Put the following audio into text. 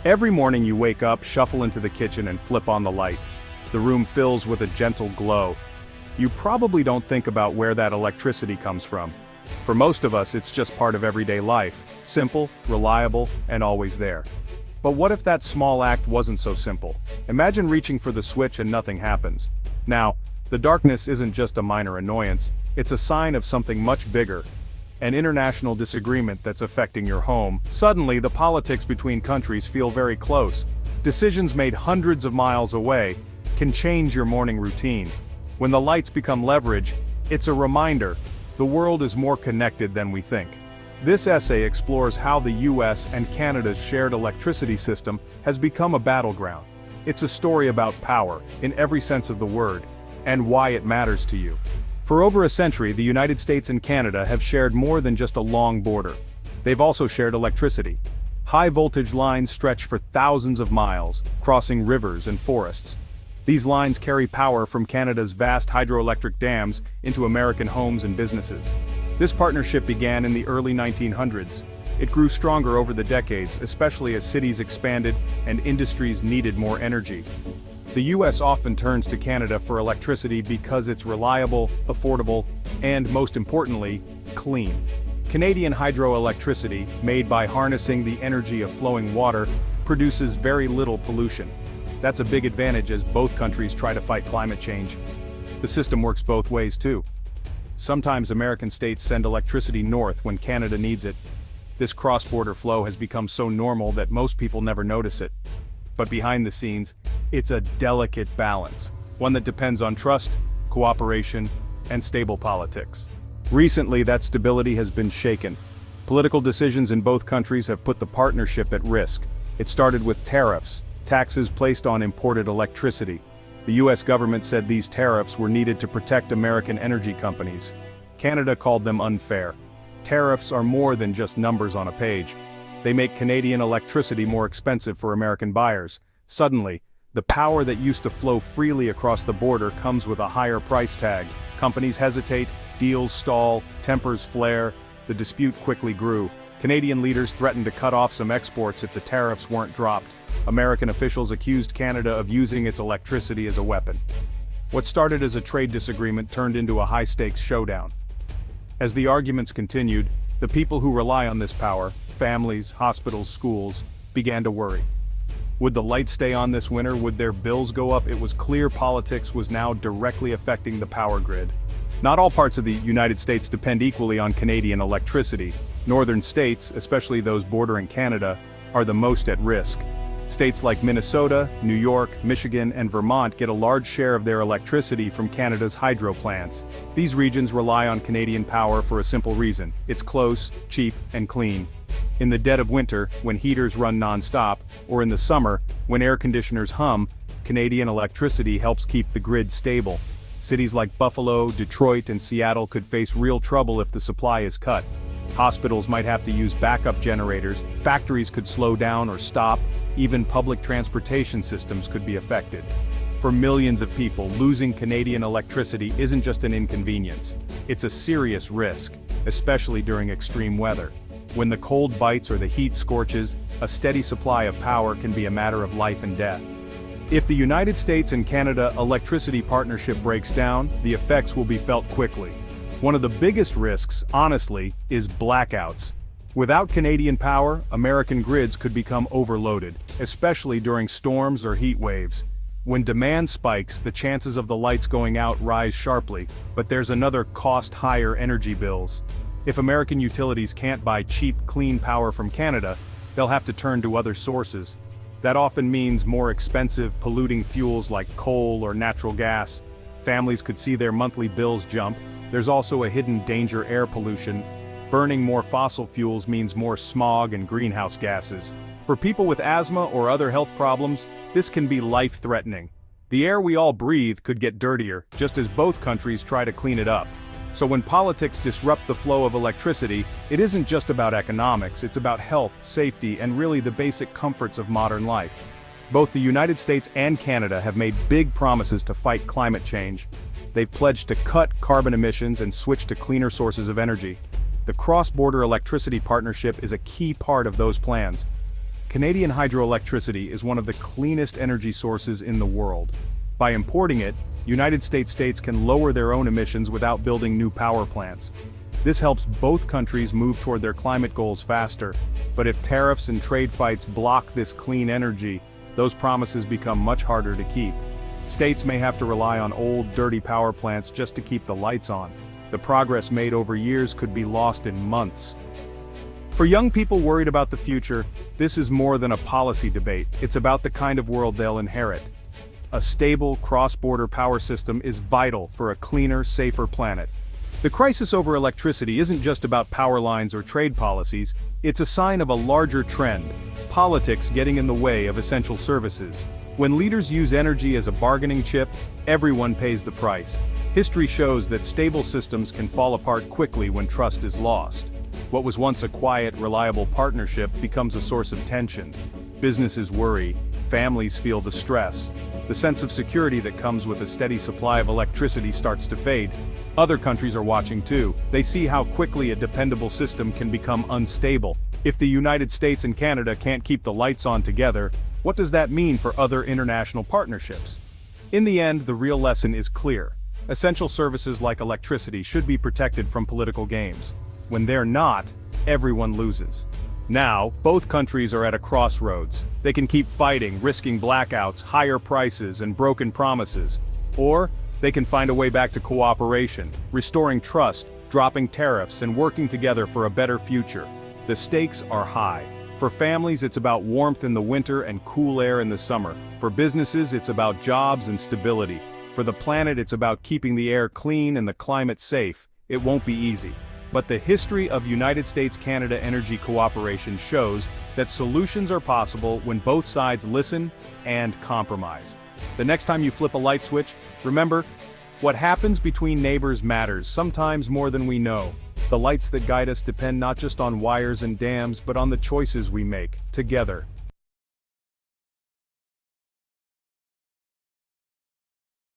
Every morning you wake up, shuffle into the kitchen and flip on the light. The room fills with a gentle glow. You probably don't think about where that electricity comes from. For most of us, it's just part of everyday life, simple, reliable, and always there. But what if that small act wasn't so simple? Imagine reaching for the switch and nothing happens. Now, the darkness isn't just a minor annoyance, it's a sign of something much bigger. An international disagreement that's affecting your home. Suddenly, the politics between countries feel very close. Decisions made hundreds of miles away can change your morning routine. When the lights become leverage, it's a reminder, the world is more connected than we think. This essay explores how the US and Canada's shared electricity system has become a battleground. It's a story about power, in every sense of the word, and why it matters to you. For over a century, the United States and Canada have shared more than just a long border. They've also shared electricity. High-voltage lines stretch for thousands of miles, crossing rivers and forests. These lines carry power from Canada's vast hydroelectric dams into American homes and businesses. This partnership began in the early 1900s. It grew stronger over the decades, especially as cities expanded and industries needed more energy. The US often turns to Canada for electricity because it's reliable, affordable, and most importantly, clean. Canadian hydroelectricity, made by harnessing the energy of flowing water, produces very little pollution. That's a big advantage as both countries try to fight climate change. The system works both ways too. Sometimes American states send electricity north when Canada needs it. This cross-border flow has become so normal that most people never notice it. But behind the scenes, it's a delicate balance, one that depends on trust, cooperation, and stable politics. Recently, that stability has been shaken. Political decisions in both countries have put the partnership at risk. It started with tariffs, taxes placed on imported electricity. The US government said these tariffs were needed to protect American energy companies. Canada called them unfair. Tariffs are more than just numbers on a page. They make Canadian electricity more expensive for American buyers. Suddenly, the power that used to flow freely across the border comes with a higher price tag. Companies hesitate, deals stall, tempers flare. The dispute quickly grew. Canadian leaders threatened to cut off some exports if the tariffs weren't dropped. American officials accused Canada of using its electricity as a weapon. What started as a trade disagreement turned into a high-stakes showdown. As the arguments continued, the people who rely on this power, families, hospitals, schools, began to worry. Would the lights stay on this winter? Would their bills go up? It was clear politics was now directly affecting the power grid. Not all parts of the United States depend equally on Canadian electricity. Northern states, especially those bordering Canada, are the most at risk. States like Minnesota, New York, Michigan, and Vermont get a large share of their electricity from Canada's hydro plants. These regions rely on Canadian power for a simple reason: it's close, cheap, and clean. In the dead of winter, when heaters run non-stop, or in the summer, when air conditioners hum, Canadian electricity helps keep the grid stable. Cities like Buffalo, Detroit, and Seattle could face real trouble if the supply is cut. Hospitals might have to use backup generators, factories could slow down or stop, even public transportation systems could be affected. For millions of people, losing Canadian electricity isn't just an inconvenience. It's a serious risk, especially during extreme weather. When the cold bites or the heat scorches, a steady supply of power can be a matter of life and death. If the United States and Canada electricity partnership breaks down, the effects will be felt quickly. One of the biggest risks, honestly, is blackouts. Without Canadian power, American grids could become overloaded, especially during storms or heat waves. When demand spikes, the chances of the lights going out rise sharply, but there's another cost: higher energy bills. If American utilities can't buy cheap, clean power from Canada, they'll have to turn to other sources. That often means more expensive, polluting fuels like coal or natural gas. Families could see their monthly bills jump. There's also a hidden danger: air pollution. Burning more fossil fuels means more smog and greenhouse gases. For people with asthma or other health problems, this can be life-threatening. The air we all breathe could get dirtier, just as both countries try to clean it up. So when politics disrupt the flow of electricity, it isn't just about economics, it's about health, safety, and really the basic comforts of modern life. Both the United States and Canada have made big promises to fight climate change. They've pledged to cut carbon emissions and switch to cleaner sources of energy. The cross-border electricity partnership is a key part of those plans. Canadian hydroelectricity is one of the cleanest energy sources in the world. By importing it, United States can lower their own emissions without building new power plants. This helps both countries move toward their climate goals faster, but if tariffs and trade fights block this clean energy, those promises become much harder to keep. States may have to rely on old, dirty power plants just to keep the lights on. The progress made over years could be lost in months. For young people worried about the future, this is more than a policy debate, it's about the kind of world they'll inherit. A stable, cross-border power system is vital for a cleaner, safer planet. The crisis over electricity isn't just about power lines or trade policies, it's a sign of a larger trend: politics getting in the way of essential services. When leaders use energy as a bargaining chip, everyone pays the price. History shows that stable systems can fall apart quickly when trust is lost. What was once a quiet, reliable partnership becomes a source of tension. Businesses worry, families feel the stress. The sense of security that comes with a steady supply of electricity starts to fade. Other countries are watching too. They see how quickly a dependable system can become unstable. If the United States and Canada can't keep the lights on together, what does that mean for other international partnerships? In the end, the real lesson is clear. Essential services like electricity should be protected from political games. When they're not, everyone loses. Now, both countries are at a crossroads. They can keep fighting, risking blackouts, higher prices, and broken promises. Or, they can find a way back to cooperation, restoring trust, dropping tariffs, and working together for a better future. The stakes are high. For families, it's about warmth in the winter and cool air in the summer. For businesses, it's about jobs and stability. For the planet, it's about keeping the air clean and the climate safe. It won't be easy. But the history of United States-Canada energy cooperation shows that solutions are possible when both sides listen and compromise. The next time you flip a light switch, remember, what happens between neighbors matters, sometimes more than we know. The lights that guide us depend not just on wires and dams, but on the choices we make, together.